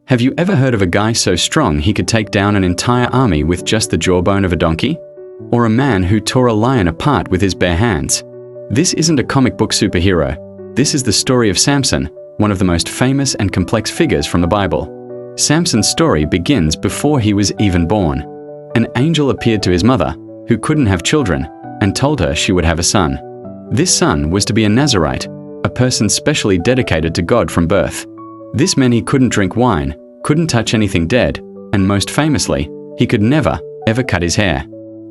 Have you ever heard of a guy so strong he could take down an entire army with just the jawbone of a donkey? Or a man who tore a lion apart with his bare hands? This isn't a comic book superhero. This is the story of Samson, one of the most famous and complex figures from the Bible. Samson's story begins before he was even born. An angel appeared to his mother, who couldn't have children, and told her she would have a son. This son was to be a Nazarite, a person specially dedicated to God from birth. This meant he couldn't drink wine, couldn't touch anything dead, and most famously, he could never, ever cut his hair.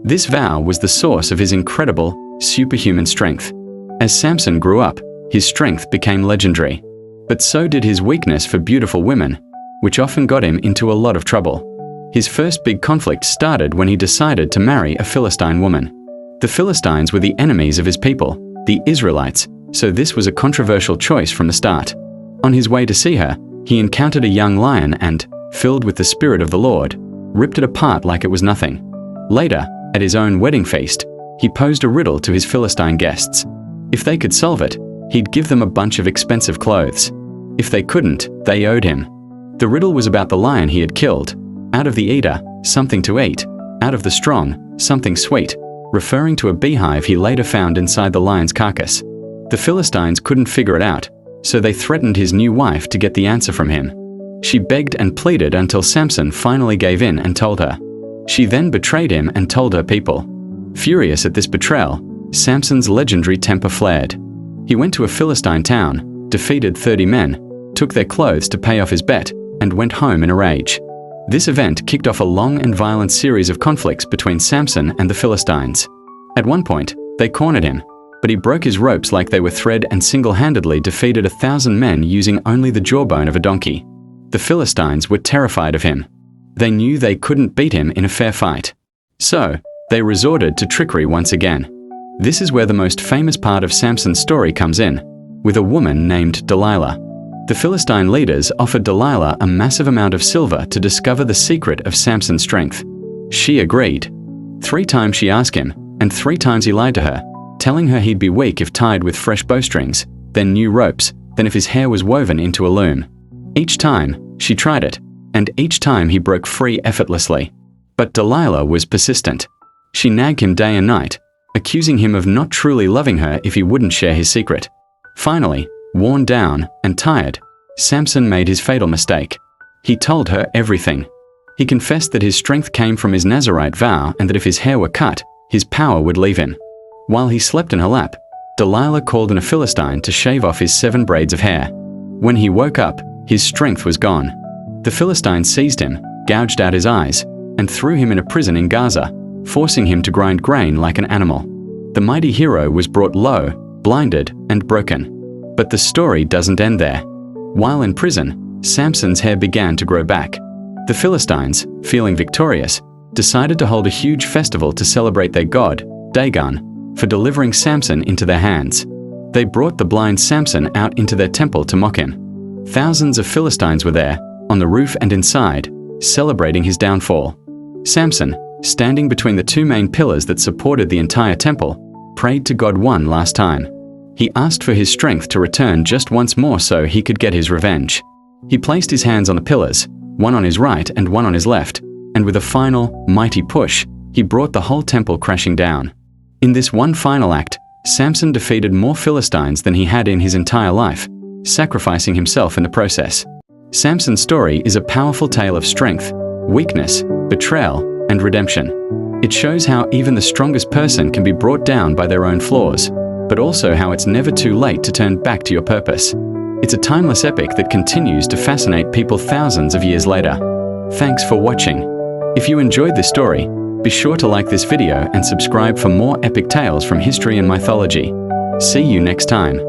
This vow was the source of his incredible, superhuman strength. As Samson grew up, his strength became legendary. But so did his weakness for beautiful women, which often got him into a lot of trouble. His first big conflict started when he decided to marry a Philistine woman. The Philistines were the enemies of his people, the Israelites, so this was a controversial choice from the start. On his way to see her, he encountered a young lion and, filled with the Spirit of the Lord, ripped it apart like it was nothing. Later, at his own wedding feast, he posed a riddle to his Philistine guests. If they could solve it, he'd give them a bunch of expensive clothes. If they couldn't, they owed him. The riddle was about the lion he had killed. Out of the eater, something to eat. Out of the strong, something sweet, referring to a beehive he later found inside the lion's carcass. The Philistines couldn't figure it out, so they threatened his new wife to get the answer from him. She begged and pleaded until Samson finally gave in and told her. She then betrayed him and told her people. Furious at this betrayal, Samson's legendary temper flared. He went to a Philistine town, defeated 30 men, took their clothes to pay off his bet, and went home in a rage. This event kicked off a long and violent series of conflicts between Samson and the Philistines. At one point, they cornered him, but he broke his ropes like they were thread and single-handedly defeated 1,000 men using only the jawbone of a donkey. The Philistines were terrified of him. They knew they couldn't beat him in a fair fight. So, they resorted to trickery once again. This is where the most famous part of Samson's story comes in, with a woman named Delilah. The Philistine leaders offered Delilah a massive amount of silver to discover the secret of Samson's strength. She agreed. 3 times she asked him, and 3 times he lied to her, telling her he'd be weak if tied with fresh bowstrings, then new ropes, then if his hair was woven into a loom. Each time, she tried it, and each time he broke free effortlessly. But Delilah was persistent. She nagged him day and night, accusing him of not truly loving her if he wouldn't share his secret. Finally, worn down and tired, Samson made his fatal mistake. He told her everything. He confessed that his strength came from his Nazarite vow and that if his hair were cut, his power would leave him. While he slept in her lap, Delilah called in a Philistine to shave off his 7 braids of hair. When he woke up, his strength was gone. The Philistine seized him, gouged out his eyes, and threw him in a prison in Gaza, forcing him to grind grain like an animal. The mighty hero was brought low, blinded, and broken. But the story doesn't end there. While in prison, Samson's hair began to grow back. The Philistines, feeling victorious, decided to hold a huge festival to celebrate their god, Dagon, for delivering Samson into their hands. They brought the blind Samson out into their temple to mock him. Thousands of Philistines were there, on the roof and inside, celebrating his downfall. Samson, standing between the 2 main pillars that supported the entire temple, prayed to God one last time. He asked for his strength to return just once more so he could get his revenge. He placed his hands on the pillars, one on his right and one on his left, and with a final, mighty push, he brought the whole temple crashing down. In this one final act, Samson defeated more Philistines than he had in his entire life, sacrificing himself in the process. Samson's story is a powerful tale of strength, weakness, betrayal, and redemption. It shows how even the strongest person can be brought down by their own flaws, but also how it's never too late to turn back to your purpose. It's a timeless epic that continues to fascinate people thousands of years later. Thanks for watching. If you enjoyed this story, be sure to like this video and subscribe for more epic tales from history and mythology. See you next time.